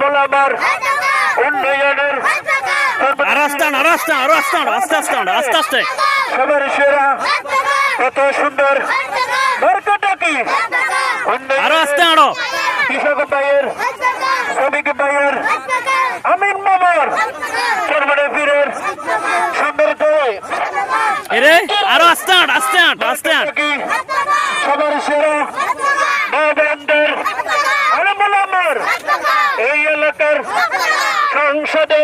আলমুল আমার উন্নয়নের আস্তে সবার সেরা কত সুন্দর মার্কাটা কি কৃষক ভাইয়ের শ্রমিক ভাইয়ের আমিন মামার চরমনে পীরের সুন্দর জয় সবার সেরা নবেন্দ্র আলমুল আমার এই এলাকার সংসদে